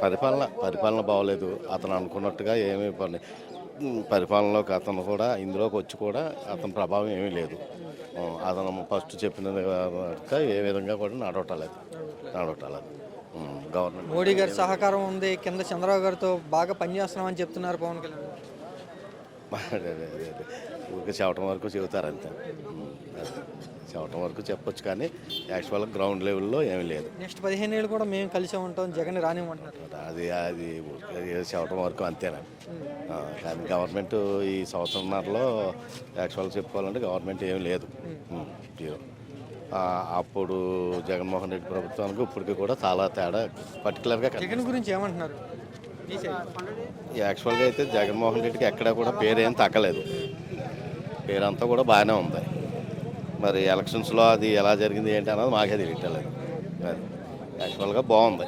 పరిపాలన బాగోలేదు. అతను అనుకున్నట్టుగా ఏమీ పరిపాలనలోకి అతను కూడా ఇందులోకి వచ్చి కూడా అతని ప్రభావం ఏమీ లేదు. అతను ఫస్ట్ చెప్పిన ఏ విధంగా కూడా నడవటాలేదు. గవర్నమెంట్ మోడీ గారి సహకారం ఉంది. కింద చంద్రబాబు గారితో బాగా పనిచేస్తున్నామని చెప్తున్నారు పవన్ కళ్యాణ్. ఊరికే చెప్పడం వరకు చెబుతారు అంతే. చెప్పడం వరకు చెప్పొచ్చు కానీ యాక్చువల్గా గ్రౌండ్ లెవెల్లో ఏమీ లేదు. నెక్స్ట్ 15 ఏళ్ళు కూడా మేము కలిసే ఉంటాం, జగన్ రానివ్వమంటున్నారు. అది అది చెప్పడం వరకు అంతేనా. కానీ గవర్నమెంట్ ఈ సంవత్సరంన్నరలో యాక్చువల్గా చెప్పుకోవాలంటే గవర్నమెంట్ ఏమీ లేదు. జీరో. అప్పుడు జగన్మోహన్ రెడ్డి ప్రభుత్వానికి ఇప్పటికి కూడా చాలా తేడా పర్టికులర్గా జగన్ గురించి ఏమంటున్నారు? యాక్చువల్గా అయితే జగన్మోహన్ రెడ్డికి ఎక్కడా కూడా పేరేం తగ్గలేదు. పేరంతా కూడా బాగానే ఉంది. మరి ఎలక్షన్స్లో అది ఎలా జరిగింది ఏంటి అన్నది మాకే తెలియట్లేదు. అది యాక్చువల్గా బాగుంది.